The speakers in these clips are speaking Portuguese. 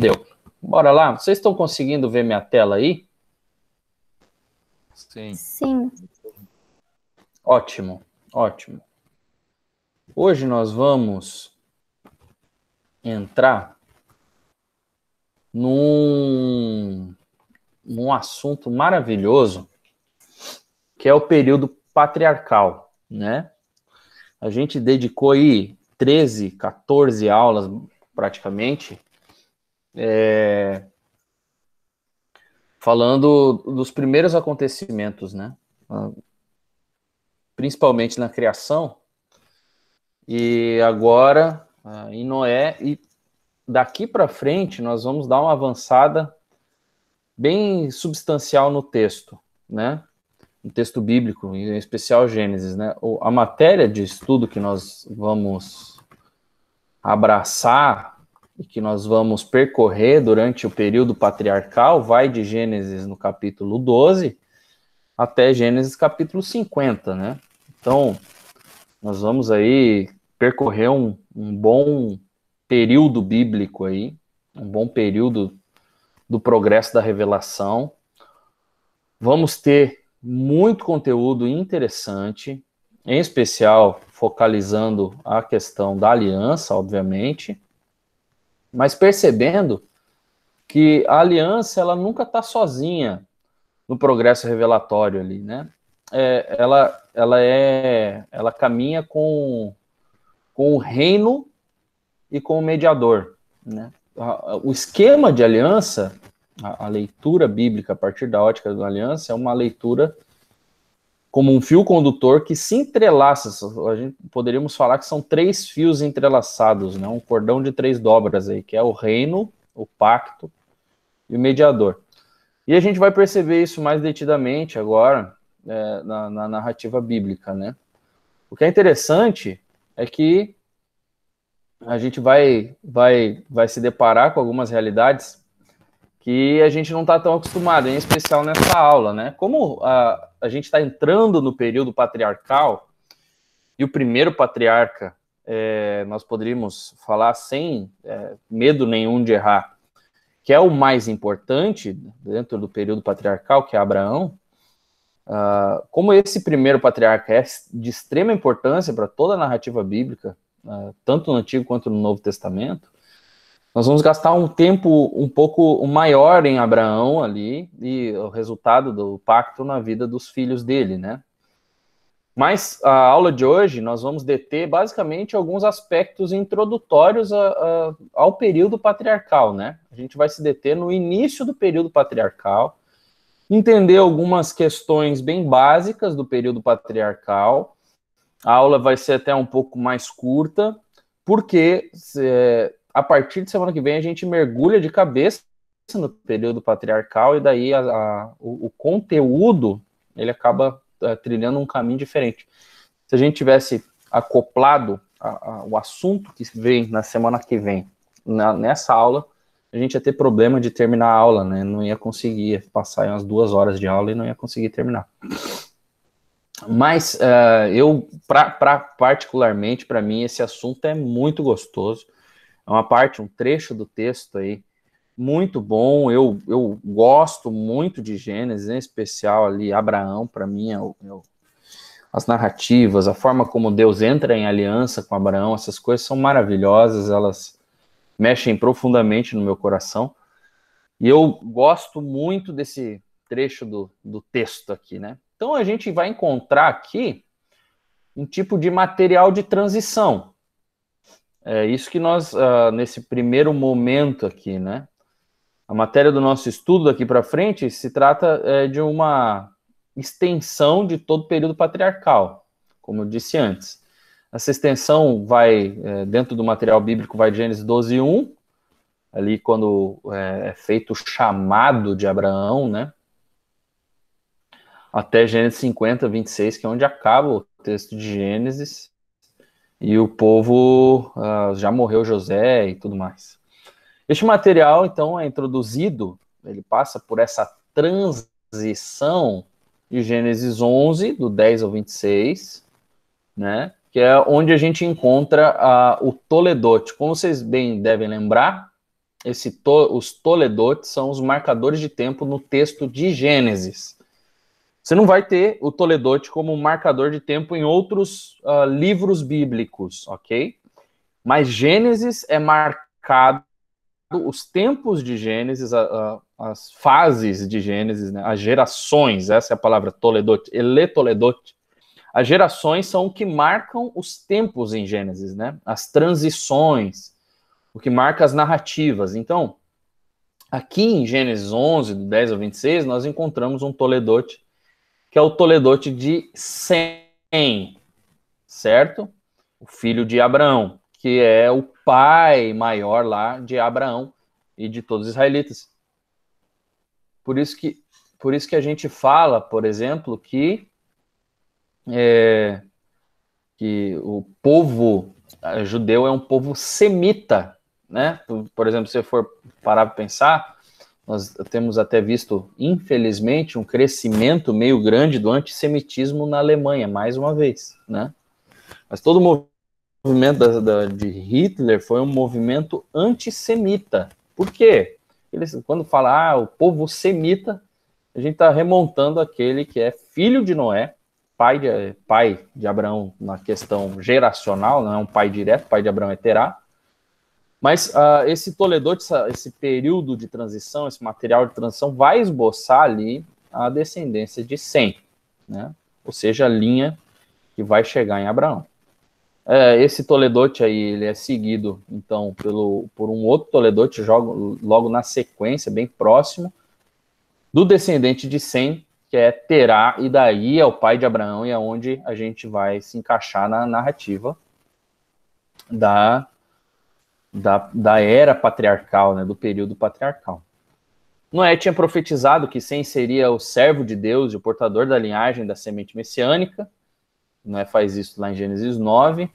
Deu. Bora lá. Vocês estão conseguindo ver minha tela aí? Sim. Sim. Ótimo, ótimo. Hoje nós vamos entrar num assunto maravilhoso, que é o período patriarcal, né? A gente dedicou aí 13, 14 aulas, praticamente, falando dos primeiros acontecimentos, né? Principalmente na criação, e agora em Noé, e daqui para frente nós vamos dar uma avançada bem substancial no texto, né? No texto bíblico, em especial Gênesis, né? A matéria de estudo que nós vamos abraçar e que nós vamos percorrer durante o período patriarcal vai de Gênesis no capítulo 12 até Gênesis capítulo 50, né? Então, nós vamos aí percorrer um bom período bíblico aí, um bom período do progresso da revelação. Vamos ter muito conteúdo interessante, em especial focalizando a questão da aliança, obviamente, mas percebendo que a aliança ela nunca está sozinha no progresso revelatório ali, né? Ela caminha com o reino e com o mediador, né? O esquema de aliança, a leitura bíblica a partir da ótica da aliança é uma leitura como um fio condutor que se entrelaça. A gente poderíamos falar que são 3 fios entrelaçados, né? Um cordão de 3 dobras aí, que é o reino, o pacto e o mediador. E a gente vai perceber isso mais detidamente agora na narrativa bíblica, né? O que é interessante é que a gente vai se deparar com algumas realidades que a gente não está tão acostumado, em especial nessa aula, né? Como a gente está entrando no período patriarcal, e o primeiro patriarca, nós poderíamos falar sem medo nenhum de errar, que é o mais importante dentro do período patriarcal, que é Abraão, como esse primeiro patriarca é de extrema importância para toda a narrativa bíblica, tanto no Antigo quanto no Novo Testamento, nós vamos gastar um tempo um pouco maior em Abraão ali, e o resultado do pacto na vida dos filhos dele, né? Mas a aula de hoje nós vamos deter basicamente alguns aspectos introdutórios ao período patriarcal, né? A gente vai se deter no início do período patriarcal, entender algumas questões bem básicas do período patriarcal. A aula vai ser até um pouco mais curta, porque a partir de semana que vem a gente mergulha de cabeça no período patriarcal, e daí o conteúdo ele acaba trilhando um caminho diferente. Se a gente tivesse acoplado o assunto que vem na semana que vem nessa aula, a gente ia ter problema de terminar a aula, né? Não ia conseguir passar umas 2 horas de aula e não ia conseguir terminar. Mas particularmente para mim, esse assunto é muito gostoso. É um trecho do texto aí muito bom. Eu gosto muito de Gênesis, em especial ali Abraão. Para mim as narrativas, a forma como Deus entra em aliança com Abraão, essas coisas são maravilhosas, elas mexem profundamente no meu coração, e eu gosto muito desse trecho do texto aqui, né? Então a gente vai encontrar aqui um tipo de material de transição. É isso que nós, nesse primeiro momento aqui, né? A matéria do nosso estudo daqui para frente se trata de uma extensão de todo o período patriarcal, como eu disse antes. Essa extensão vai, dentro do material bíblico, vai de Gênesis 12:1, ali quando é feito o chamado de Abraão, né? Até Gênesis 50:26, que é onde acaba o texto de Gênesis, e o povo já morreu José e tudo mais. Este material, então, é introduzido, ele passa por essa transição de Gênesis 11, do 10 ao 26, né? Que é onde a gente encontra o Toledote. Como vocês bem devem lembrar, os toledotes são os marcadores de tempo no texto de Gênesis. Você não vai ter o toledote como marcador de tempo em outros livros bíblicos, ok? Mas Gênesis é marcado, os tempos de Gênesis, as fases de Gênesis, né? As gerações, essa é a palavra toledote, eletoledote. As gerações são o que marcam os tempos em Gênesis, né? As transições, o que marca as narrativas. Então, aqui em Gênesis 11, do 10 ao 26, nós encontramos um toledote, que é o toledote de Sem, certo? O filho de Abraão, que é o pai maior lá de Abraão e de todos os israelitas. Por isso que a gente fala, por exemplo, que o povo judeu é um povo semita, né? Por exemplo, se você for parar para pensar, nós temos até visto, infelizmente, um crescimento meio grande do antissemitismo na Alemanha, mais uma vez, né? Mas todo o movimento de Hitler foi um movimento antissemita. Por quê? Quando fala, o povo semita, a gente está remontando aquele que é filho de Noé, pai de Abraão na questão geracional, não é um pai direto, pai de Abraão é Terá. Mas esse toledote, esse período de transição, esse material de transição, vai esboçar ali a descendência de Sem, né? Ou seja, a linha que vai chegar em Abraão. Esse toledote aí, ele é seguido, então, por um outro toledote, logo na sequência, bem próximo, do descendente de Sem, que é Terá, e daí é o pai de Abraão, e é onde a gente vai se encaixar na narrativa da era patriarcal, né, do período patriarcal. Noé tinha profetizado que Sem seria o servo de Deus e o portador da linhagem da semente messiânica. Noé faz isso lá em Gênesis 9.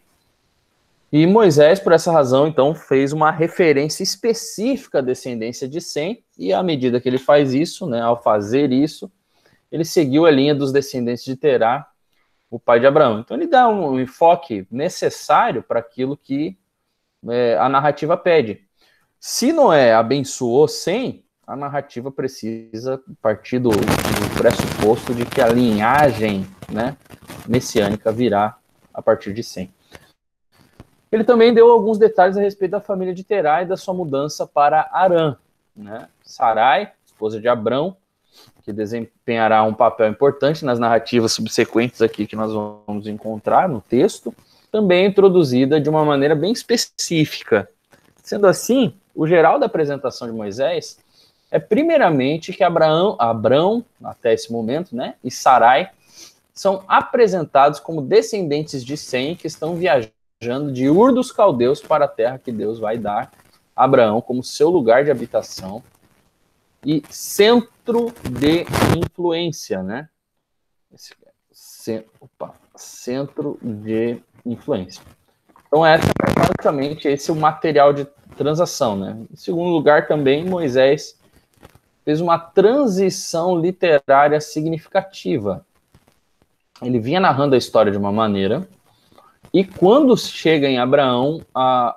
E Moisés, por essa razão, então, fez uma referência específica à descendência de Sem, e à medida que ele faz isso, né, ao fazer isso, ele seguiu a linha dos descendentes de Terá, o pai de Abraão. Então ele dá um enfoque necessário para aquilo que a narrativa pede. Se Noé abençoou Sem, a narrativa precisa partir do pressuposto de que a linhagem, né, messiânica virá a partir de Sem. Ele também deu alguns detalhes a respeito da família de Terá e da sua mudança para Harã, né? Sarai, esposa de Abrão, que desempenhará um papel importante nas narrativas subsequentes aqui que nós vamos encontrar no texto, também é introduzida de uma maneira bem específica. Sendo assim, o geral da apresentação de Moisés é primeiramente que Abrão, até esse momento, né, e Sarai, são apresentados como descendentes de Sem, que estão viajando de Ur dos Caldeus para a terra que Deus vai dar a Abraão como seu lugar de habitação e centro de influência, né? Centro de influência. Então, basicamente, esse é o material de transação, né? Em segundo lugar, também, Moisés fez uma transição literária significativa. Ele vinha narrando a história de uma maneira, e quando chega em Abraão,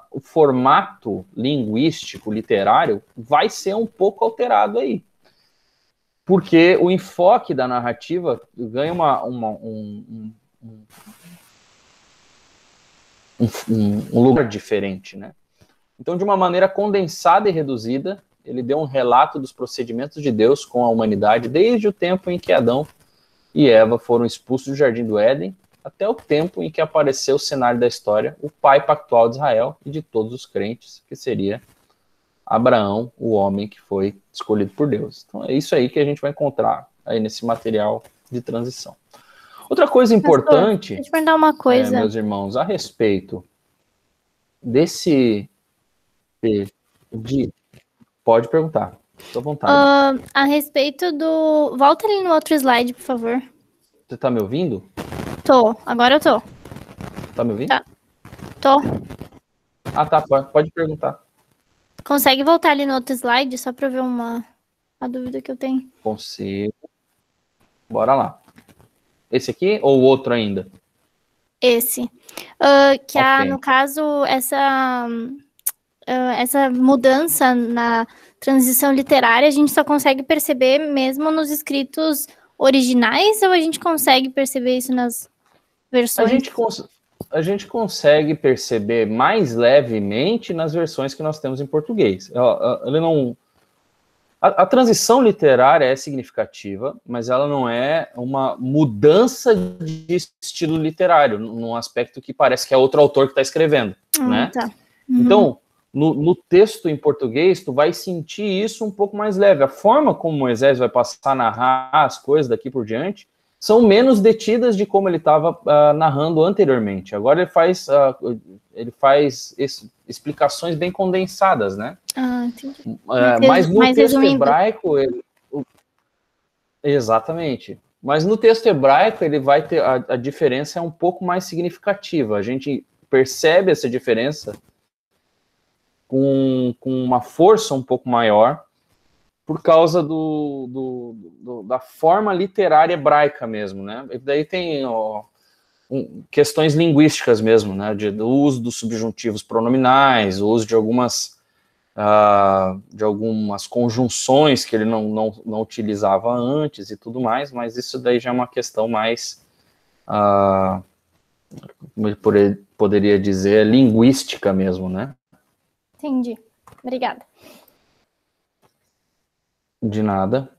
o formato linguístico, literário, vai ser um pouco alterado aí. Porque o enfoque da narrativa ganha um lugar diferente, né? Então, de uma maneira condensada e reduzida, ele deu um relato dos procedimentos de Deus com a humanidade desde o tempo em que Adão e Eva foram expulsos do Jardim do Éden até o tempo em que apareceu o cenário da história, o pai pactual de Israel e de todos os crentes, que seria Abraão, o homem que foi escolhido por Deus. Então é isso aí que a gente vai encontrar aí nesse material de transição. Outra coisa importante, deixa eu perguntar uma coisa, meus irmãos, a respeito desse... Pode perguntar, estou à vontade. A respeito do... Volta ali no outro slide, por favor. Você está me ouvindo? Tô, agora eu tô. Tá me ouvindo? Tá. Tô. Ah, tá, pode perguntar. Consegue voltar ali no outro slide, só para eu ver a dúvida que eu tenho? Consigo. Bora lá. Esse aqui ou o outro ainda? Esse. Okay. No caso, essa mudança na transição literária a gente só consegue perceber mesmo nos escritos originais, ou a gente consegue perceber isso nas versões? A gente consegue perceber mais levemente nas versões que nós temos em português. Ele não... A transição literária é significativa, mas ela não é uma mudança de estilo literário, num aspecto que parece que é outro autor que está escrevendo, né? Tá. Então, no texto em português, tu vai sentir isso um pouco mais leve. A forma como Moisés vai passar a narrar as coisas daqui por diante são menos detidas de como ele estava narrando anteriormente. Agora ele faz explicações bem condensadas, né? Entendi. Mas no texto hebraico... Exatamente. Mas no texto hebraico, ele vai ter... A diferença é um pouco mais significativa. A gente percebe essa diferença com uma força um pouco maior, por causa da forma literária hebraica mesmo, né? E daí tem questões linguísticas mesmo, né? Do uso dos subjuntivos pronominais, o uso de algumas conjunções que ele não utilizava antes e tudo mais, mas isso daí já é uma questão mais, como eu poderia dizer, linguística mesmo, né? Entendi. Obrigada. De nada.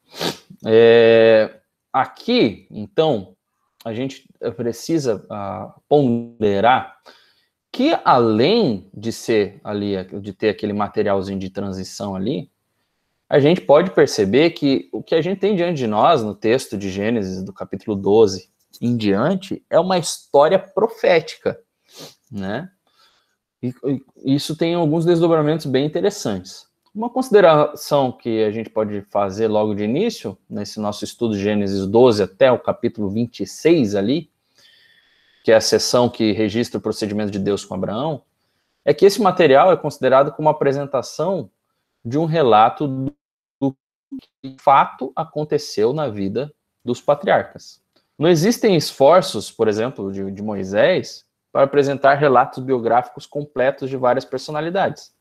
Aqui, então, a gente precisa ponderar que, além de ser ali, de ter aquele materialzinho de transição ali, a gente pode perceber que o que a gente tem diante de nós, no texto de Gênesis, do capítulo 12 em diante, é uma história profética, né? E isso tem alguns desdobramentos bem interessantes. Uma consideração que a gente pode fazer logo de início, nesse nosso estudo de Gênesis 12 até o capítulo 26 ali, que é a seção que registra o procedimento de Deus com Abraão, é que esse material é considerado como uma apresentação de um relato do que de fato aconteceu na vida dos patriarcas. Não existem esforços, por exemplo, de Moisés, para apresentar relatos biográficos completos de várias personalidades.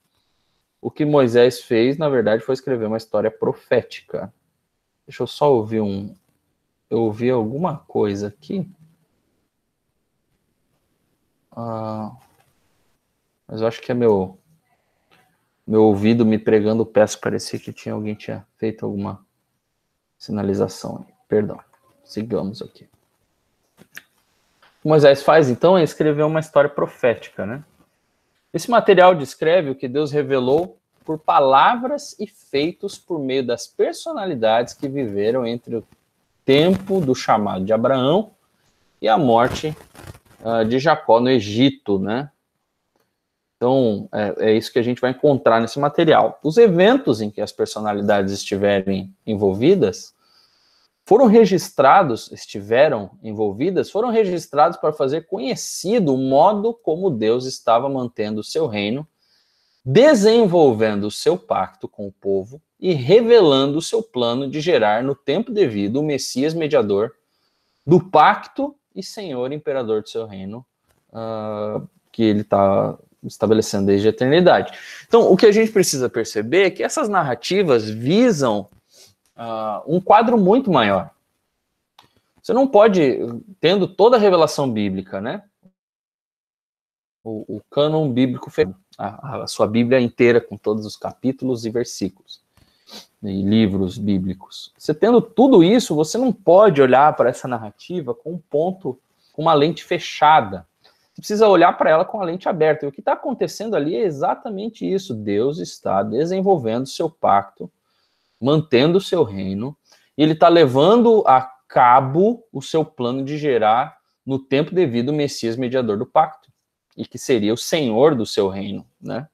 O que Moisés fez, na verdade, foi escrever uma história profética. Deixa eu só ouvir Eu ouvi alguma coisa aqui. Mas eu acho que é meu ouvido me pregando o pé, parecia que alguém tinha feito alguma sinalização. Perdão. Sigamos aqui. O que Moisés faz, então, é escrever uma história profética, né? Esse material descreve o que Deus revelou por palavras e feitos por meio das personalidades que viveram entre o tempo do chamado de Abraão e a morte de Jacó no Egito, né? Então, é isso que a gente vai encontrar nesse material. Os eventos em que as personalidades estiveram envolvidas foram registrados para fazer conhecido o modo como Deus estava mantendo o seu reino, desenvolvendo o seu pacto com o povo e revelando o seu plano de gerar no tempo devido o Messias mediador do pacto e Senhor imperador do seu reino, que ele está estabelecendo desde a eternidade. Então, o que a gente precisa perceber é que essas narrativas visam um quadro muito maior. Você não pode, tendo toda a revelação bíblica, né? O cânon bíblico, a sua Bíblia inteira, com todos os capítulos e versículos, e livros bíblicos. Você tendo tudo isso, você não pode olhar para essa narrativa com uma lente fechada. Você precisa olhar para ela com a lente aberta. E o que está acontecendo ali é exatamente isso. Deus está desenvolvendo seu pacto, mantendo o seu reino, e ele está levando a cabo o seu plano de gerar, no tempo devido, o Messias mediador do pacto, e que seria o Senhor do seu reino, né?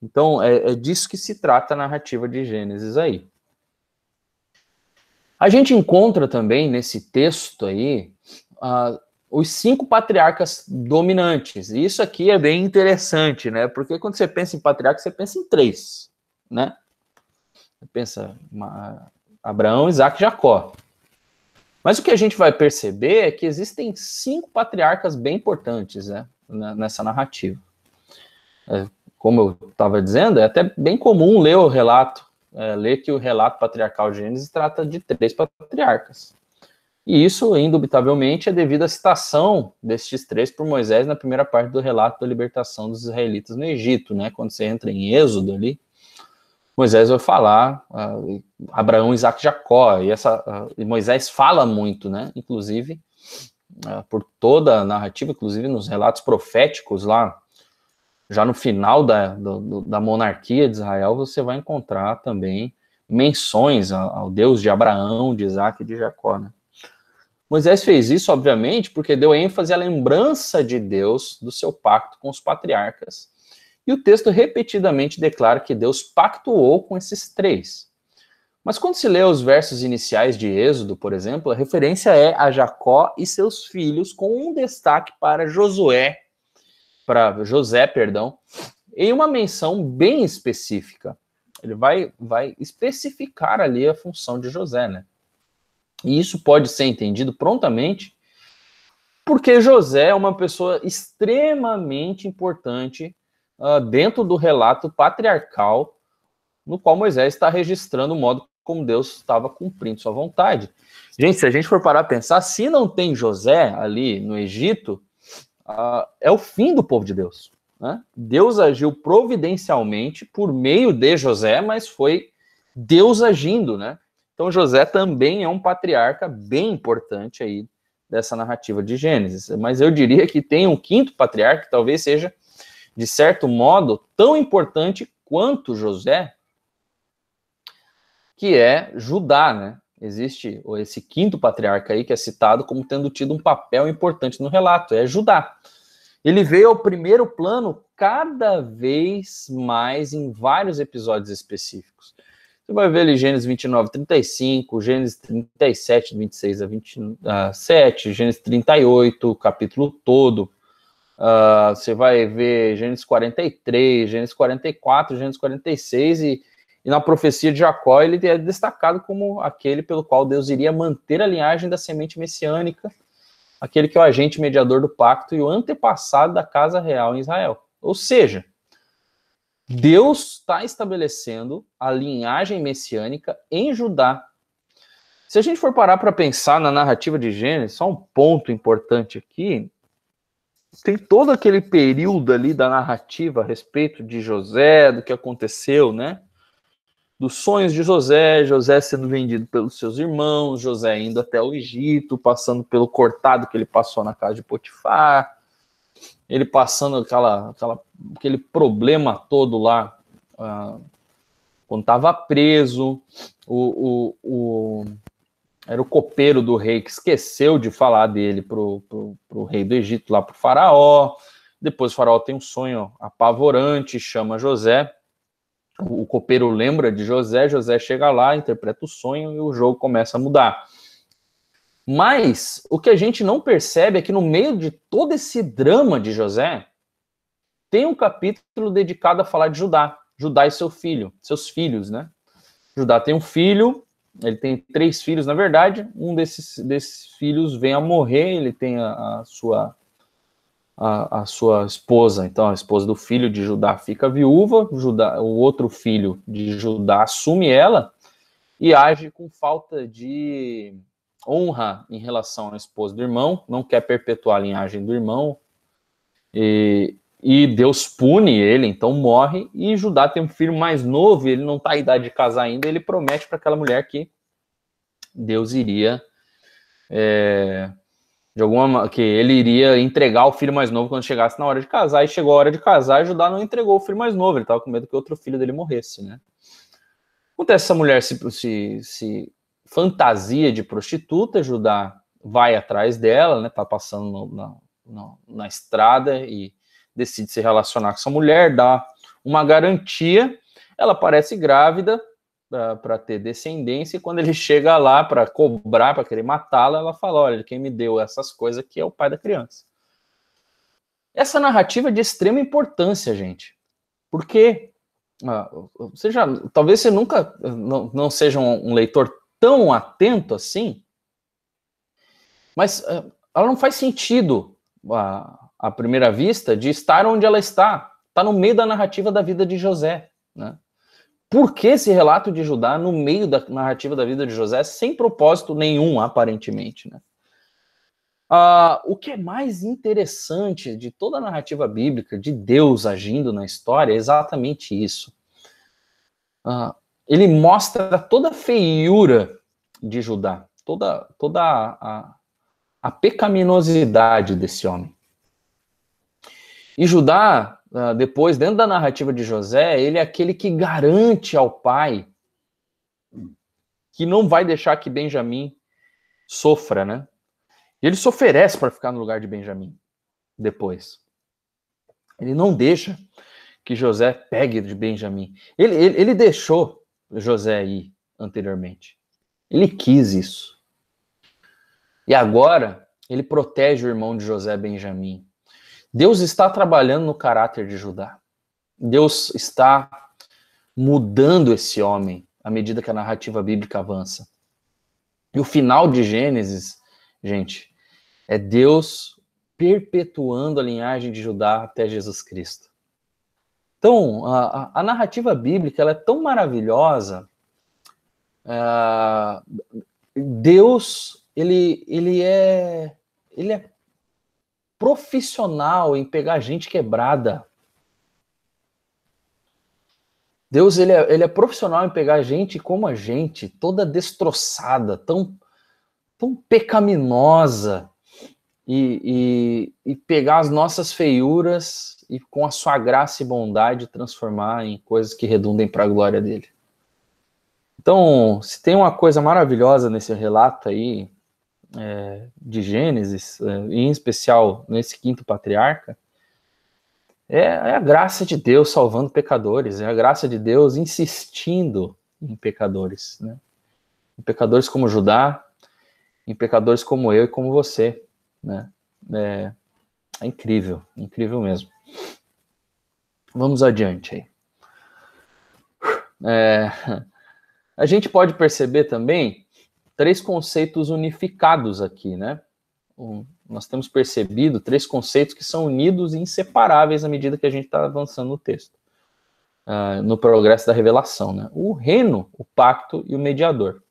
Então, é disso que se trata a narrativa de Gênesis aí. A gente encontra também, nesse texto aí, os 5 patriarcas dominantes. E isso aqui é bem interessante, né? Porque quando você pensa em patriarca, você pensa em 3, né? Você pensa Abraão, Isaac e Jacó. Mas o que a gente vai perceber é que existem 5 patriarcas bem importantes, né, nessa narrativa. como eu estava dizendo, é até bem comum ler o relato, ler que o relato patriarcal de Gênesis trata de 3 patriarcas. E isso, indubitavelmente, é devido à citação destes 3 por Moisés na primeira parte do relato da libertação dos israelitas no Egito, né? Quando você entra em Êxodo ali, Moisés vai falar Abraão, Isaac e Jacó, e Moisés fala muito, né? Inclusive, por toda a narrativa, inclusive nos relatos proféticos lá, já no final da monarquia de Israel, você vai encontrar também menções ao Deus de Abraão, de Isaac e de Jacó, né? Moisés fez isso, obviamente, porque deu ênfase à lembrança de Deus do seu pacto com os patriarcas. E o texto repetidamente declara que Deus pactuou com esses 3. Mas quando se lê os versos iniciais de Êxodo, por exemplo, a referência é a Jacó e seus filhos, com um destaque para José, em uma menção bem específica. Ele vai especificar ali a função de José, né? E isso pode ser entendido prontamente porque José é uma pessoa extremamente importante dentro do relato patriarcal no qual Moisés está registrando o modo como Deus estava cumprindo sua vontade. Gente, se a gente for parar a pensar, se não tem José ali no Egito, é o fim do povo de Deus, né? Deus agiu providencialmente por meio de José, mas foi Deus agindo, né? Então José também é um patriarca bem importante aí dessa narrativa de Gênesis. Mas eu diria que tem um 5º patriarca que talvez seja, de certo modo, tão importante quanto José, que é Judá, né? Existe esse 5º patriarca aí que é citado como tendo tido um papel importante no relato, é Judá. Ele veio ao primeiro plano cada vez mais em vários episódios específicos. Você vai ver ali Gênesis 29, 35, Gênesis 37, 26 a 27, Gênesis 38, o capítulo todo. Você vai ver Gênesis 43, Gênesis 44, Gênesis 46, e na profecia de Jacó ele é destacado como aquele pelo qual Deus iria manter a linhagem da semente messiânica, aquele que é o agente mediador do pacto e o antepassado da casa real em Israel. Ou seja, Deus está estabelecendo a linhagem messiânica em Judá. Se a gente for parar para pensar na narrativa de Gênesis, só um ponto importante aqui, tem todo aquele período ali da narrativa a respeito de José, do que aconteceu, né? Dos sonhos de José, José sendo vendido pelos seus irmãos, José indo até o Egito, passando pelo cortado que ele passou na casa de Potifar, ele passando aquele problema todo lá, quando estava preso, era o copeiro do rei que esqueceu de falar dele pro rei do Egito, lá pro faraó. Depois o faraó tem um sonho apavorante, chama José, o copeiro lembra de José, José chega lá, interpreta o sonho e o jogo começa a mudar. Mas o que a gente não percebe é que no meio de todo esse drama de José, tem um capítulo dedicado a falar de Judá e seus filhos, né? Judá tem um filho, ele tem 3 filhos, na verdade, um desses filhos vem a morrer, ele tem a sua esposa, então a esposa do filho de Judá fica viúva, o outro filho de Judá assume ela e age com falta de honra em relação à esposa do irmão, não quer perpetuar a linhagem do irmão, e Deus pune ele, então morre, e Judá tem um filho mais novo, e ele não está à idade de casar ainda, ele promete para aquela mulher que Deus iria, que ele iria entregar o filho mais novo quando chegasse na hora de casar, e chegou a hora de casar, e Judá não entregou o filho mais novo, ele estava com medo que outro filho dele morresse, né? Acontece, essa mulher se fantasia de prostituta, Judá vai atrás dela, né? Tá passando na estrada e decide se relacionar com essa mulher, dá uma garantia, ela parece grávida para ter descendência, e quando ele chega lá para cobrar, para querer matá-la, ela fala, olha, quem me deu essas coisas aqui é o pai da criança. Essa narrativa é de extrema importância, gente, porque talvez você nunca não seja um leitor tão atento assim, mas ela não faz sentido à primeira vista de estar onde ela está Está no meio da narrativa da vida de José, né? Por que esse relato de Judá no meio da narrativa da vida de José, sem propósito nenhum, aparentemente, né? O que é mais interessante de toda a narrativa bíblica, de Deus agindo na história, é exatamente isso. Ele mostra toda a feiura de Judá, toda a pecaminosidade desse homem. E Judá, depois, dentro da narrativa de José, ele é aquele que garante ao pai que não vai deixar que Benjamim sofra, né? E ele se oferece para ficar no lugar de Benjamim depois. Ele não deixa que José pegue de Benjamim. Ele deixou José ir anteriormente. Ele quis isso. E agora, ele protege o irmão de José, Benjamim. Deus está trabalhando no caráter de Judá. Deus está mudando esse homem à medida que a narrativa bíblica avança. E o final de Gênesis, gente, é Deus perpetuando a linhagem de Judá até Jesus Cristo. Então, a narrativa bíblica ela é tão maravilhosa. Deus, ele é profissional em pegar gente quebrada. Deus, ele é profissional em pegar gente como a gente, toda destroçada, tão pecaminosa, e pegar as nossas feiuras e com a sua graça e bondade transformar em coisas que redundem para a glória dele. Então, se tem uma coisa maravilhosa nesse relato aí, de Gênesis, em especial nesse quinto patriarca, é a graça de Deus salvando pecadores, é a graça de Deus insistindo em pecadores, né? Em pecadores como Judá, em pecadores como eu e como você, né? É incrível, incrível mesmo. Vamos adiante aí. A gente pode perceber também 3 conceitos unificados aqui, né? Nós temos percebido 3 conceitos que são unidos e inseparáveis à medida que a gente está avançando no texto, no progresso da revelação, né? O reino, o pacto e o mediador.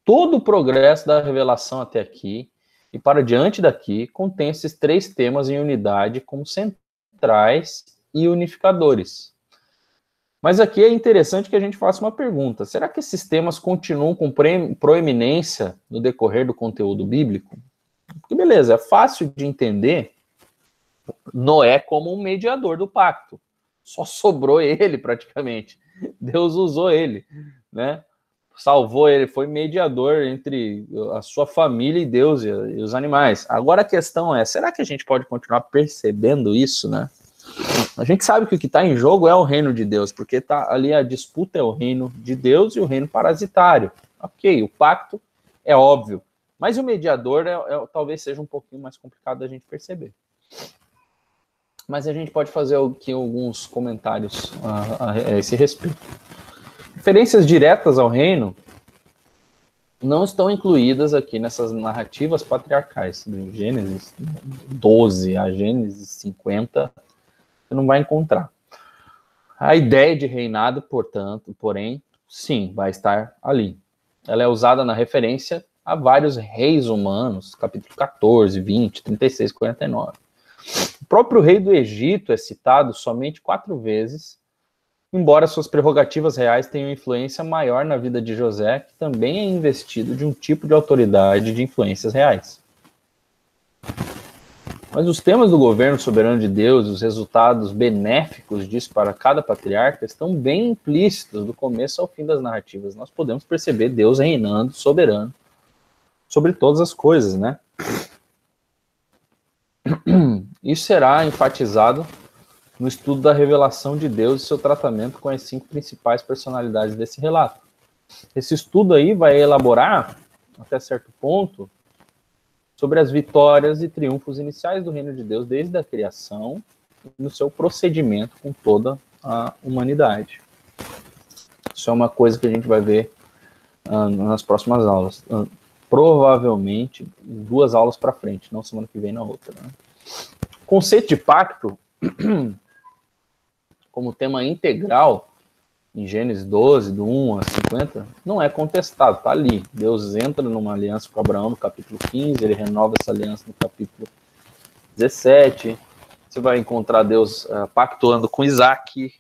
Todo o progresso da revelação até aqui e para diante daqui contém esses 3 temas em unidade como centrais e unificadores. Mas aqui é interessante que a gente faça uma pergunta. Será que esses temas continuam com proeminência no decorrer do conteúdo bíblico? Porque, beleza, é fácil de entender Noé como um mediador do pacto. Só sobrou ele, praticamente. Deus usou ele, né? Salvou ele, foi mediador entre a sua família e Deus e os animais. Agora a questão é, será que a gente pode continuar percebendo isso, né? A gente sabe que o que está em jogo é o reino de Deus, porque tá ali a disputa é o reino de Deus e o reino parasitário. Ok, o pacto é óbvio, mas o mediador talvez seja um pouquinho mais complicado da gente perceber. Mas a gente pode fazer aqui alguns comentários a esse respeito. Referências diretas ao reino não estão incluídas aqui nessas narrativas patriarcais. De Gênesis 12 a Gênesis 50, você não vai encontrar. A ideia de reinado, porém, sim, vai estar ali. Ela é usada na referência a vários reis humanos, capítulo 14, 20, 36, 49. O próprio rei do Egito é citado somente 4 vezes, embora suas prerrogativas reais tenham influência maior na vida de José, que também é investido de um tipo de autoridade de influências reais. Mas os temas do governo soberano de Deus, os resultados benéficos disso para cada patriarca, estão bem implícitos do começo ao fim das narrativas. Nós podemos perceber Deus reinando, soberano, sobre todas as coisas, né? Isso será enfatizado no estudo da revelação de Deus e seu tratamento com as 5 principais personalidades desse relato. Esse estudo aí vai elaborar, até certo ponto, sobre as vitórias e triunfos iniciais do reino de Deus desde a criação e no seu procedimento com toda a humanidade. Isso é uma coisa que a gente vai ver nas próximas aulas. Provavelmente 2 aulas para frente, não semana que vem na outra. Né? O conceito de pacto como tema integral, em Gênesis 12, do 1 a 50, não é contestado, está ali. Deus entra numa aliança com Abraão no capítulo 15, ele renova essa aliança no capítulo 17. Você vai encontrar Deus pactuando com Isaac,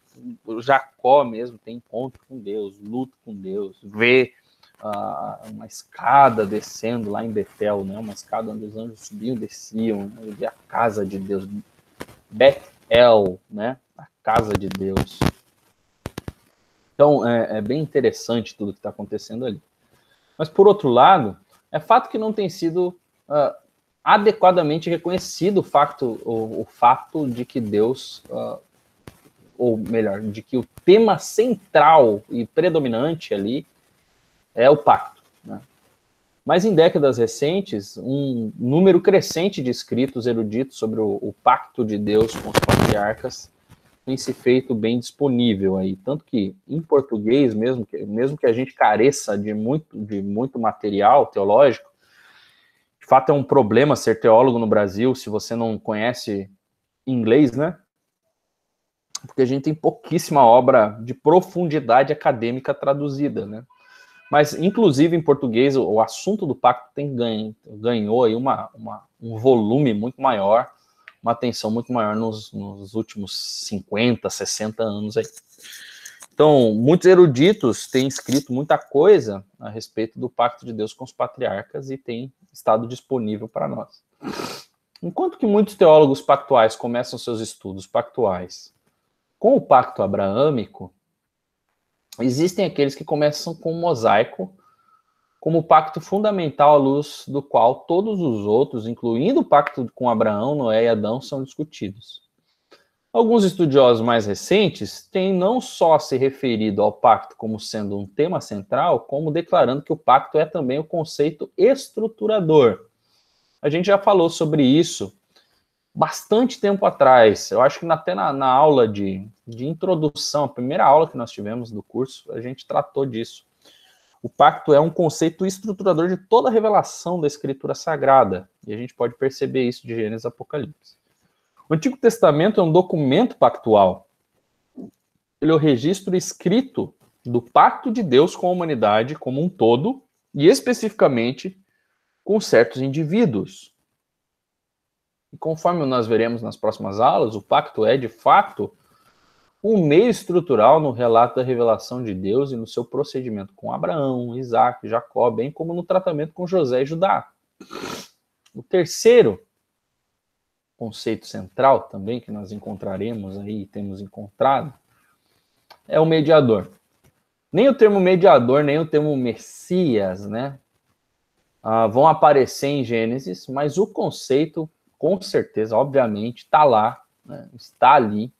o Jacó mesmo tem encontro com Deus, luta com Deus, vê uma escada descendo lá em Betel, né? Uma escada onde os anjos subiam e desciam, né? Ele vê a casa de Deus, Betel, né? A casa de Deus. Então, é bem interessante tudo que está acontecendo ali. Mas, por outro lado, é fato que não tem sido adequadamente reconhecido o fato de que Deus, ou melhor, de que o tema central e predominante ali é o pacto, né? Mas, em décadas recentes, um número crescente de escritos eruditos sobre o pacto de Deus com os patriarcas tem se feito bem disponível aí, tanto que em português, mesmo que a gente careça de muito material teológico, de fato é um problema ser teólogo no Brasil se você não conhece inglês, né? Porque a gente tem pouquíssima obra de profundidade acadêmica traduzida, né? Mas, inclusive, em português, o assunto do pacto ganhou aí um volume muito maior, uma atenção muito maior nos últimos 50, 60 anos aí. Então, muitos eruditos têm escrito muita coisa a respeito do pacto de Deus com os patriarcas e tem estado disponível para nós. Enquanto que muitos teólogos pactuais começam seus estudos pactuais com o pacto abraâmico, existem aqueles que começam com o mosaico como pacto fundamental à luz do qual todos os outros, incluindo o pacto com Abraão, Noé e Adão, são discutidos. Alguns estudiosos mais recentes têm não só se referido ao pacto como sendo um tema central, como declarando que o pacto é também o conceito estruturador. A gente já falou sobre isso bastante tempo atrás. Eu acho que até na aula de introdução, a primeira aula que nós tivemos do curso, a gente tratou disso. O pacto é um conceito estruturador de toda a revelação da Escritura Sagrada. E a gente pode perceber isso de Gênesis e Apocalipse. O Antigo Testamento é um documento pactual. Ele é o registro escrito do pacto de Deus com a humanidade como um todo, e especificamente com certos indivíduos. E conforme nós veremos nas próximas aulas, o pacto é, de fato, um meio estrutural no relato da revelação de Deus e no seu procedimento com Abraão, Isaac, Jacó, bem como no tratamento com José e Judá. O terceiro conceito central também que nós encontraremos aí, temos encontrado, é o mediador. Nem o termo mediador, nem o termo Messias, né, vão aparecer em Gênesis, mas o conceito, com certeza, obviamente, está lá, né, está ali,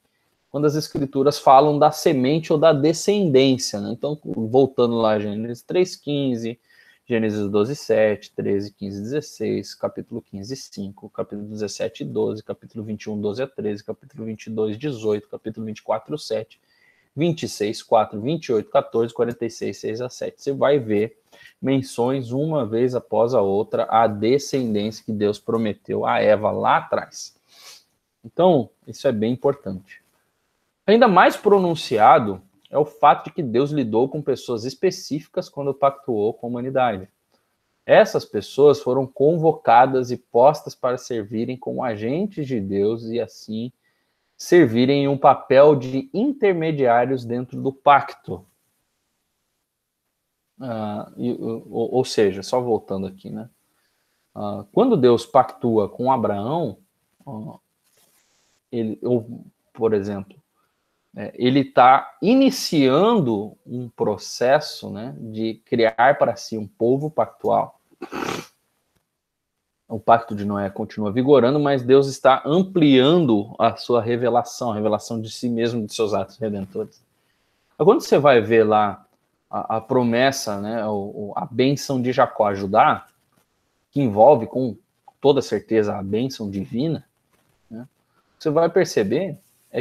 quando as escrituras falam da semente ou da descendência, né? Então, voltando lá, Gênesis 3:15, Gênesis 12:7, 13:15, 16, capítulo 15:5, capítulo 17:12, capítulo 21:12 a 13, capítulo 22:18, capítulo 24:7, 26:4, 28:14, 46:6 a 7. Você vai ver menções uma vez após a outra à descendência que Deus prometeu a Eva lá atrás. Então, isso é bem importante. Ainda mais pronunciado é o fato de que Deus lidou com pessoas específicas quando pactuou com a humanidade. Essas pessoas foram convocadas e postas para servirem como agentes de Deus e assim servirem em um papel de intermediários dentro do pacto. Ou seja, só voltando aqui, né? Quando Deus pactua com Abraão, por exemplo, ele está iniciando um processo, né, de criar para si um povo pactual. O pacto de Noé continua vigorando, mas Deus está ampliando a sua revelação, a revelação de si mesmo, de seus atos redentores. Quando você vai ver lá a promessa, né, a bênção de Jacó a Judá, que envolve com toda certeza a bênção divina, né, você vai perceber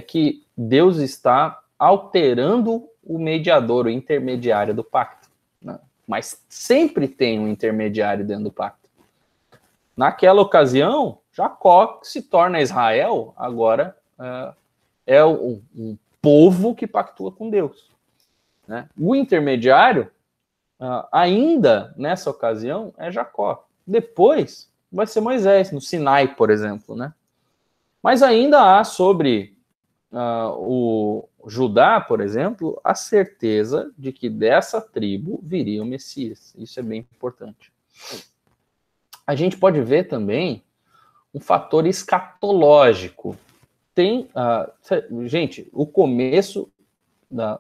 que Deus está alterando o mediador, o intermediário do pacto, né? Mas sempre tem um intermediário dentro do pacto. Naquela ocasião, Jacó, que se torna Israel, agora é um povo que pactua com Deus, né? O intermediário, ainda nessa ocasião, é Jacó. Depois vai ser Moisés, no Sinai, por exemplo, né? Mas ainda há sobre o Judá, por exemplo, a certeza de que dessa tribo viria o Messias. Isso é bem importante. A gente pode ver também um fator escatológico. Gente, o começo,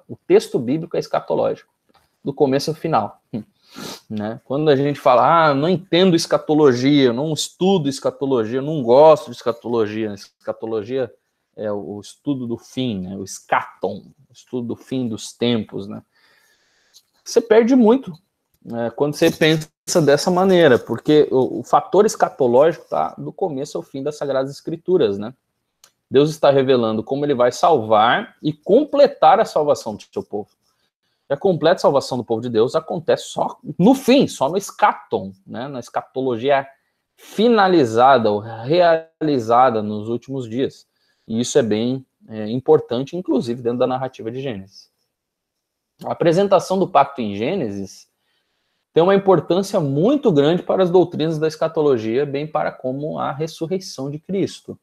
o texto bíblico é escatológico, do começo ao final. Né? Quando a gente fala, não entendo escatologia, eu não estudo escatologia, eu não gosto de escatologia. Escatologia é o estudo do fim, né? O escatom, o estudo do fim dos tempos. Né? Você perde muito, né, quando você pensa dessa maneira, porque o fator escatológico está do começo ao fim das Sagradas Escrituras. Né? Deus está revelando como ele vai salvar e completar a salvação do seu povo. E a completa salvação do povo de Deus acontece só no fim, só no escatom, né? Na escatologia finalizada ou realizada nos últimos dias. E isso é bem importante, inclusive, dentro da narrativa de Gênesis. A apresentação do pacto em Gênesis tem uma importância muito grande para as doutrinas da escatologia, bem para como a ressurreição de Cristo.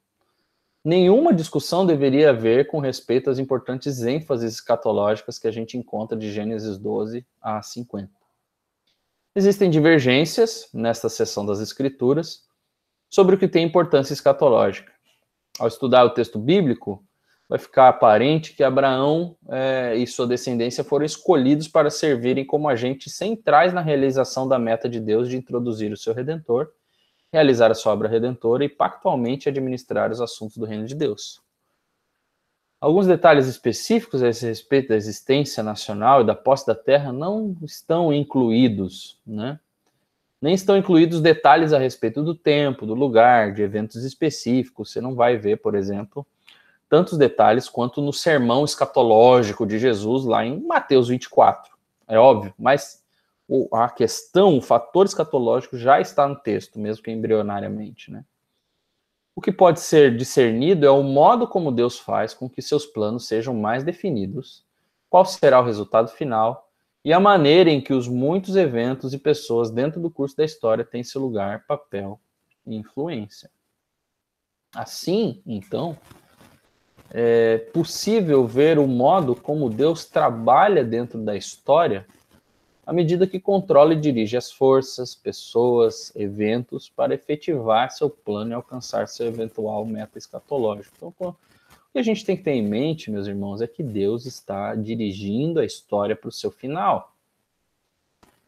Nenhuma discussão deveria haver com respeito às importantes ênfases escatológicas que a gente encontra de Gênesis 12 a 50. Existem divergências nesta seção das Escrituras sobre o que tem importância escatológica. Ao estudar o texto bíblico, vai ficar aparente que Abraão e sua descendência foram escolhidos para servirem como agentes centrais na realização da meta de Deus de introduzir o seu Redentor, realizar a sua obra redentora e pactualmente administrar os assuntos do reino de Deus. Alguns detalhes específicos a esse respeito da existência nacional e da posse da terra não estão incluídos, né? Nem estão incluídos detalhes a respeito do tempo, do lugar, de eventos específicos. Você não vai ver, por exemplo, tantos detalhes quanto no sermão escatológico de Jesus lá em Mateus 24. É óbvio, mas a questão, o fator escatológico já está no texto, mesmo que embrionariamente, né? O que pode ser discernido é o modo como Deus faz com que seus planos sejam mais definidos, qual será o resultado final e a maneira em que os muitos eventos e pessoas dentro do curso da história têm seu lugar, papel e influência. Assim, então, é possível ver o modo como Deus trabalha dentro da história à medida que controla e dirige as forças, pessoas, eventos para efetivar seu plano e alcançar seu eventual meta escatológico. Então, o que a gente tem que ter em mente, meus irmãos, é que Deus está dirigindo a história para o seu final.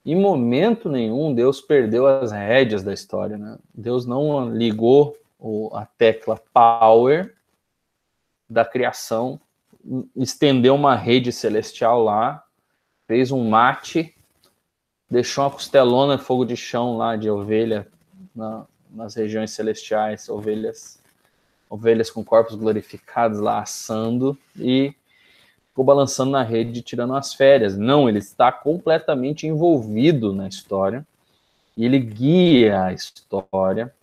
Em momento nenhum, Deus perdeu as rédeas da história, né? Deus não ligou a tecla power da criação, estendeu uma rede celestial lá, fez um mate, deixou uma costelona, fogo de chão lá de ovelha nas regiões celestiais, ovelhas com corpos glorificados lá assando e ficou balançando na rede, tirando as férias. Não, ele está completamente envolvido na história e ele guia a história,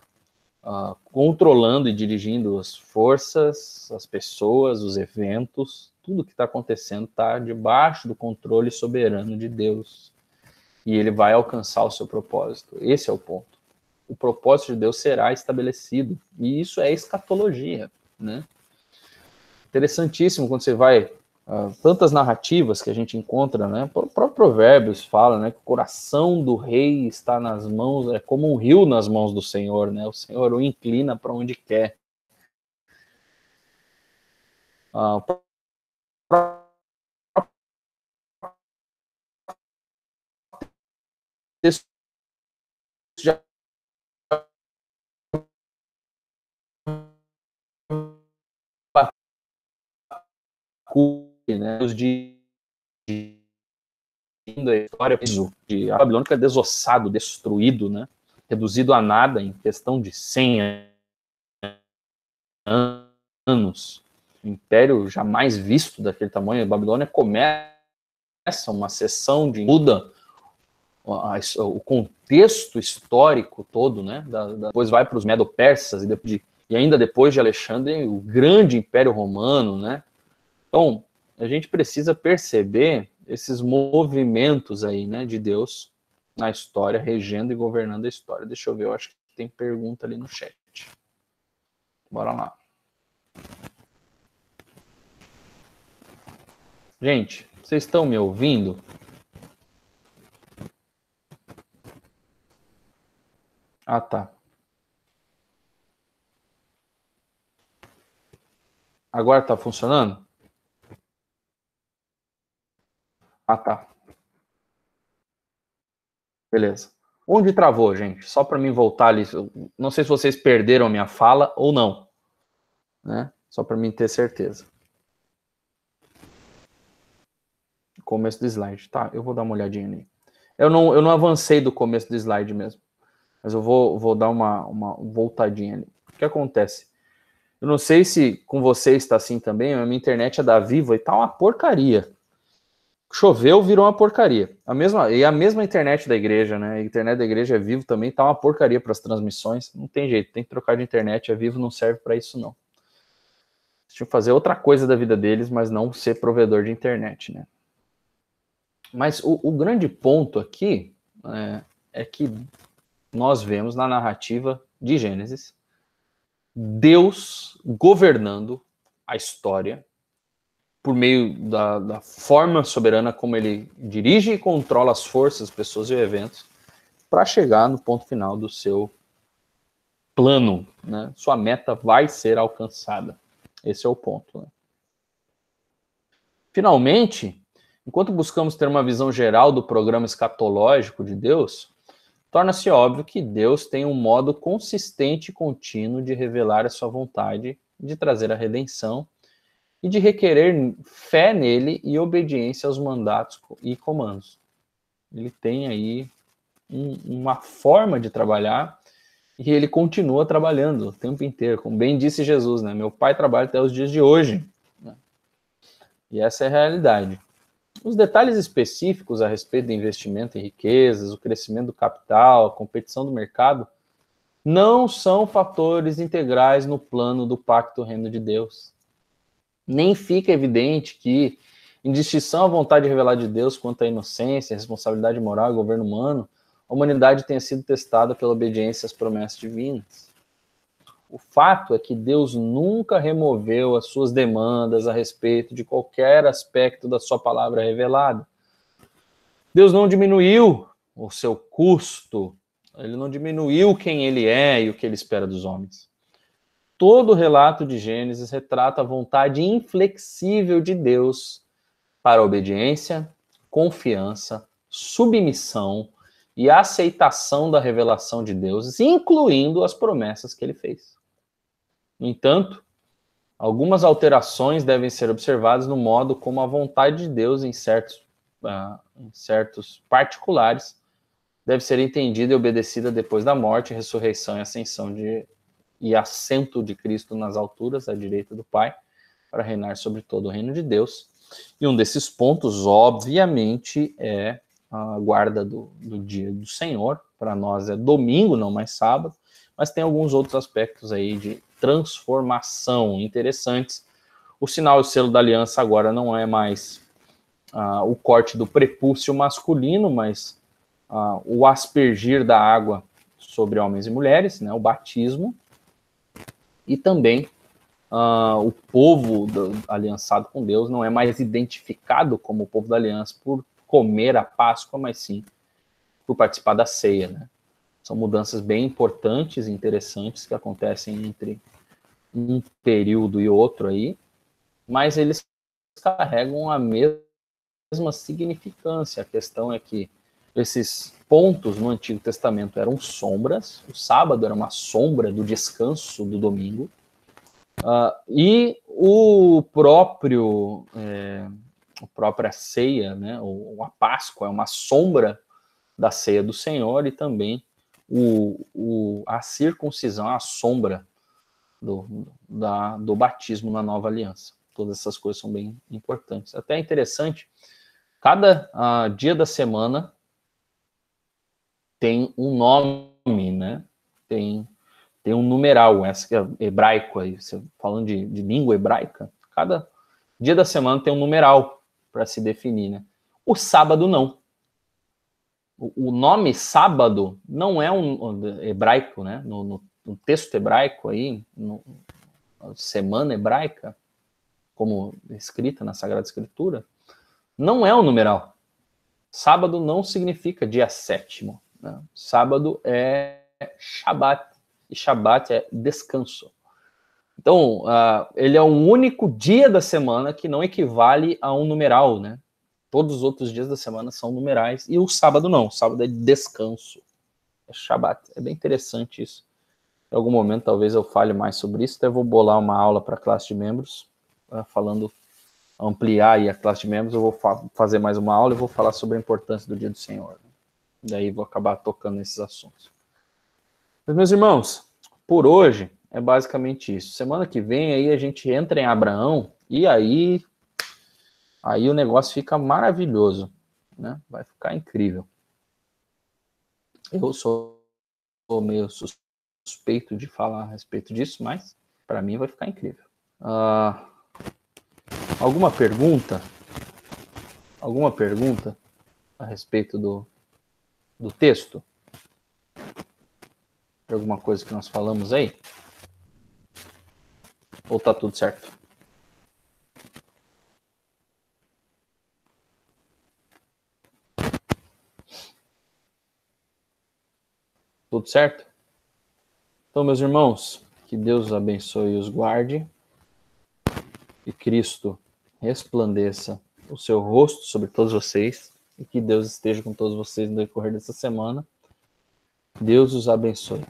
controlando e dirigindo as forças, as pessoas, os eventos, tudo que está acontecendo está debaixo do controle soberano de Deus. E ele vai alcançar o seu propósito. Esse é o ponto. O propósito de Deus será estabelecido. E isso é escatologia, né? Interessantíssimo quando você vai... tantas narrativas que a gente encontra, né? O próprio Provérbios fala, né, que o coração do rei está nas mãos, é como um rio nas mãos do Senhor, né? O Senhor o inclina para onde quer. Já né, a história de a Babilônia é desossado, destruído, né, reduzido a nada em questão de 100 anos. Um império jamais visto daquele tamanho. A Babilônia começa uma seção de muda o contexto histórico todo, né? Depois vai para os Medo-Persas e ainda depois de Alexandre, o grande Império Romano, né? Então, a gente precisa perceber esses movimentos aí, né, de Deus na história, regendo e governando a história. Deixa eu ver, eu acho que tem pergunta ali no chat. Bora lá. Gente, vocês estão me ouvindo? Ah, tá. Agora tá funcionando? Ah, tá. Beleza. Onde travou, gente? Só para mim voltar ali. Não sei se vocês perderam a minha fala ou não, né? Só para mim ter certeza. Começo do slide. Tá, eu vou dar uma olhadinha ali. Eu não avancei do começo do slide mesmo. Mas eu vou dar uma voltadinha ali. O que acontece? Eu não sei se com vocês está assim também, a minha internet é da Vivo e tá uma porcaria. Choveu, virou uma porcaria. A mesma internet da igreja, né? A internet da igreja é Vivo também, tá uma porcaria para as transmissões. Não tem jeito, tem que trocar de internet. A Vivo não serve para isso, não. Deixa eu fazer outra coisa da vida deles, mas não ser provedor de internet, né? Mas o grande ponto aqui é que nós vemos na narrativa de Gênesis Deus governando a história por meio da forma soberana como ele dirige e controla as forças, pessoas e eventos para chegar no ponto final do seu plano, né? Sua meta vai ser alcançada. Esse é o ponto, né? Finalmente, enquanto buscamos ter uma visão geral do programa escatológico de Deus, torna-se óbvio que Deus tem um modo consistente e contínuo de revelar a sua vontade, de trazer a redenção e de requerer fé nele e obediência aos mandatos e comandos. Ele tem aí uma forma de trabalhar e ele continua trabalhando o tempo inteiro, como bem disse Jesus, né? Meu Pai trabalha até os dias de hoje. Né? E essa é a realidade. Os detalhes específicos a respeito do investimento em riquezas, o crescimento do capital, a competição do mercado, não são fatores integrais no plano do pacto reino de Deus. Nem fica evidente que, em distinção à vontade revelada de Deus quanto à inocência, responsabilidade moral e governo humano, a humanidade tenha sido testada pela obediência às promessas divinas. O fato é que Deus nunca removeu as suas demandas a respeito de qualquer aspecto da sua palavra revelada. Deus não diminuiu o seu custo, ele não diminuiu quem ele é e o que ele espera dos homens. Todo o relato de Gênesis retrata a vontade inflexível de Deus para obediência, confiança, submissão e aceitação da revelação de Deus, incluindo as promessas que ele fez. No entanto, algumas alterações devem ser observadas no modo como a vontade de Deus em certos particulares deve ser entendida e obedecida depois da morte, ressurreição e ascensão e assento de Cristo nas alturas, à direita do Pai, para reinar sobre todo o reino de Deus. E um desses pontos, obviamente, é a guarda do dia do Senhor. Para nós é domingo, não mais sábado, mas tem alguns outros aspectos aí de transformação interessantes. O sinal e o selo da aliança agora não é mais o corte do prepúcio masculino, mas o aspergir da água sobre homens e mulheres, né, o batismo, e também o povo aliançado com Deus não é mais identificado como o povo da aliança por comer a Páscoa, mas sim por participar da ceia, né? São mudanças bem importantes e interessantes que acontecem entre um período e outro aí, mas eles carregam a mesma significância. A questão é que esses pontos no Antigo Testamento eram sombras, o sábado era uma sombra do descanso do domingo, e a própria ceia, né, ou a Páscoa é uma sombra da ceia do Senhor, e também a circuncisão é a sombra do batismo na nova aliança. Todas essas coisas são bem importantes. Até é interessante, cada dia da semana tem um nome, né? Tem um numeral, essa que é hebraico aí, falando de língua hebraica, cada dia da semana tem um numeral para se definir, né? O sábado não. O nome sábado não é um hebraico, né? No texto hebraico aí, semana hebraica, como escrita na Sagrada Escritura, não é um numeral. Sábado não significa dia 7º. Né? Sábado é Shabat, e Shabat é descanso. Então, ele é o único dia da semana que não equivale a um numeral, né? Todos os outros dias da semana são numerais, e o sábado não. O sábado é descanso. É Shabat. É bem interessante isso. Em algum momento, talvez eu fale mais sobre isso. Até vou bolar uma aula para a classe de membros, ampliar aí a classe de membros. Eu vou fazer mais uma aula e vou falar sobre a importância do dia do Senhor. Né? Daí vou acabar tocando nesses assuntos. Mas, meus irmãos, por hoje é basicamente isso. Semana que vem aí a gente entra em Abraão e aí o negócio fica maravilhoso, né? Vai ficar incrível. Eu sou meio suspeito de falar a respeito disso, mas para mim vai ficar incrível. Alguma pergunta? Alguma pergunta a respeito do texto? De alguma coisa que nós falamos aí? Ou tá tudo certo? Tudo certo? Então, meus irmãos, que Deus os abençoe e os guarde. Que Cristo resplandeça o seu rosto sobre todos vocês. E que Deus esteja com todos vocês no decorrer dessa semana. Deus os abençoe.